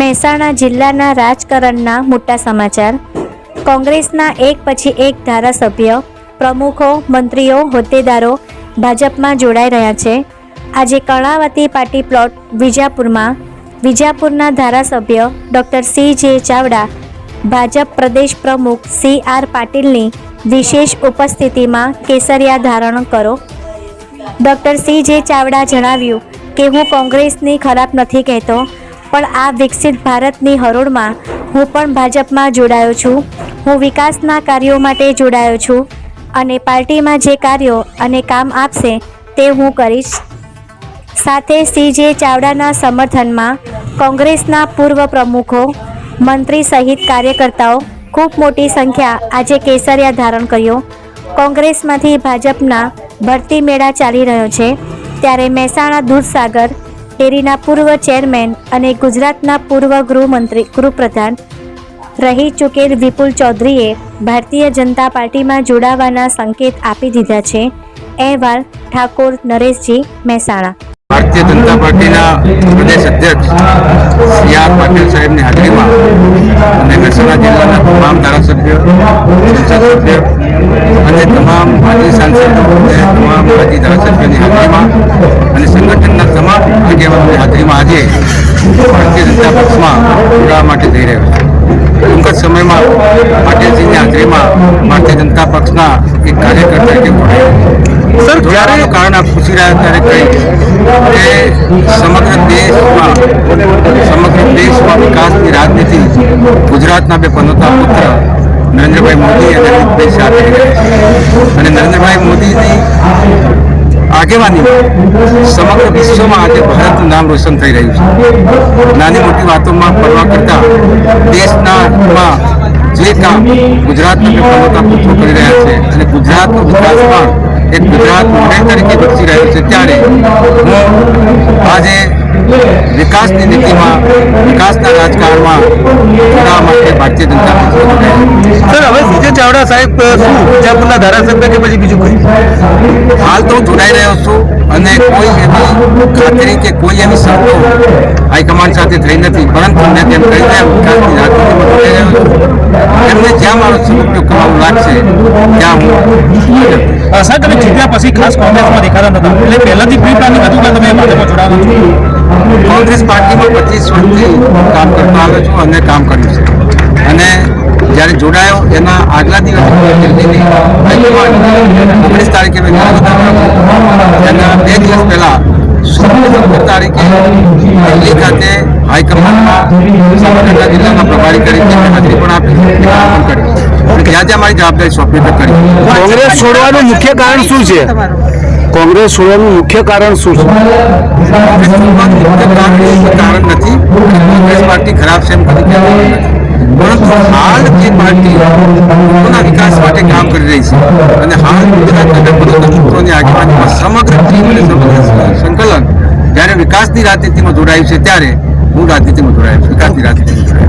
મહેસાણા જિલ્લાના રાજકારણના મોટા સમાચાર। કોંગ્રેસના એક પછી એક ધારાસભ્ય, પ્રમુખો, મંત્રીઓ, હોદ્દેદારો ભાજપમાં જોડાઈ રહ્યા છે। આજે કર્ણાવતી પાર્ટી પ્લોટ વિજાપુરના ધારાસભ્ય ડૉક્ટર સી.જે. ચાવડા, ભાજપ પ્રદેશ પ્રમુખ સી.આર. પાટીલની વિશેષ ઉપસ્થિતિમાં કેસરિયા ધારણ કરો। Doctor CJ. ચાવડા જણાવ્યું કે હું કોંગ્રેસની ખરાબ નથી કહેતો, પણ આ વિકસિત ભારતની હરોળમાં હું પણ ભાજપમાં જોડાયો છું। હું વિકાસના કાર્યો માટે જોડાયો છું અને પાર્ટીમાં જે કાર્યો અને કામ આપશે તે હું કરીશ। સાથે સી.જે. ચાવડાના સમર્થનમાં કોંગ્રેસના પૂર્વ પ્રમુખો, મંત્રી સહિત કાર્યકર્તાઓ ખૂબ મોટી સંખ્યા આજે કેસરિયા ધારણ કર્યો। કોંગ્રેસમાંથી ભાજપના ભરતી મેળા ચાલી રહ્યો છે, ત્યારે મહેસાણા દૂધસાગર ડેરીના પૂર્વ ચેરમેન અને ગુજરાતના પૂર્વ ગૃહપ્રધાન રહી ચૂકેલ વિપુલ ચૌધરીએ ભારતીય જનતા પાર્ટીમાં જોડાવાના સંકેત આપી દીધા છે। અહેવાલ ઠાકોર નરેશજી, મહેસાણા। ભારતીય જનતા પાર્ટીના પ્રદેશ અધ્યક્ષ સી.આર. પાટીલ સાહેબની હાજરીમાં અને મહેસાણા જિલ્લાના તમામ ધારાસભ્યો, સંસદ સભ્ય અને તમામ માજી સાંસદો અને તમામ માજી ધારાસભ્યોની હાજરીમાં અને સંગઠનના તમામ આગેવાનોની હાજરીમાં આજે ભારતીય જનતા પક્ષમાં જોડાવા માટે જઈ રહ્યો છે। ટૂંક જ સમયમાં પાટીલજીની હાજરીમાં ભારતીય જનતા પક્ષના એક કાર્યકર તરીકે જોડાવાનું કારણ આપ પૂછી રહ્યા ત્યારે કહી કે સમગ્ર દેશમાં વિકાસની રાજનીતિ ગુજરાતના બે પનોતા પુત્ર નરેન્દ્રભાઈ મોદી અને અમિતભાઈ શાહ કરી રહ્યા છે અને નરેન્દ્રભાઈ મોદીની આગેવાનીમાં સમગ્ર વિશ્વમાં આજે ભારતનું નામ રોશન થઈ રહ્યું છે। નાની મોટી વાતોમાં પરવા કરતા દેશનામાં જે કામ ગુજરાતના બે પનોતા પુત્રો કરી રહ્યા છે અને ગુજરાતનો વિકાસ પણ એક ગુજરાત મોડેલ તરીકે વિકસી રહ્યું છે, ત્યારે હું આજે વિકાસની નીતિમાં, વિકાસના રાજકારણમાં જોડાવા માટે ભારતીય જનતા પક્ષ સર, હવે સી.જે. ચાવડા સાહેબ શું વિજાપુરના ધારાસભ્ય કે પછી બીજું કંઈ? હાલ તો હું જોડાઈ રહ્યો છું અને કોઈ એવી ખાતરી કે કોઈ એવી શરતો હાઈકમાન્ડ સાથે થઈ નથી, પરંતુ મેં તેમ કહી રહ્યા વિકાસની રાજનીતિમાં જોડાઈ રહ્યો છું। એમને જ્યાં મારો સદુપયોગ કરવાનું લાગશે ત્યાં હું સાહેબ, તમે જીત્યા પછી ખાસ કોંગ્રેસમાં દેખાતા નતા, એટલે પહેલાથી પ્રી પ્લાનિંગ હતું કે તમે ભાજપમાં જોડાવાનું છો? કોંગ્રેસ પાર્ટીમાં 25 વર્ષથી કામ કરતો આવ્યો છું અને કામ કર્યું છે અને જ્યારે જોડાયો એના આગલા દિવસે 19 તારીખે મેં એના 2 દિવસ પહેલાં 17 તારીખે દિલ્હી ખાતે હાઈકમાન્ડમાં સાબરકાંઠા જિલ્લાના પ્રભારી તરીકે હાજરી પણ આપી પણ કરી અને જ્યાં જ્યાં મારી જવાબદારી સોંપી તો કરી। કોંગ્રેસ છોડવાનું મુખ્ય કારણ શું છે? કોંગ્રેસ છોડવાનું મુખ્ય કારણ શું છે? કોંગ્રેસ છોડવાનું મુખ્ય કારણ નથી, કોંગ્રેસ પાર્ટી ખરાબ છે એમ કદી કહેવાનું નથી, પરંતુ હાલ જે પાર્ટી લોકોના વિકાસ માટે કામ કરી રહી છે અને હાલ ગુજરાતના પુત્રોની આગેવાનીમાં સમગ્ર ટીમ અને સમગ્ર સંકલન જ્યારે વિકાસની રાજનીતિમાં જોડાયું છે ત્યારે હું રાજનીતિમાં જોડાયો છું, વિકાસની રાજનીતિમાં જોડાયો।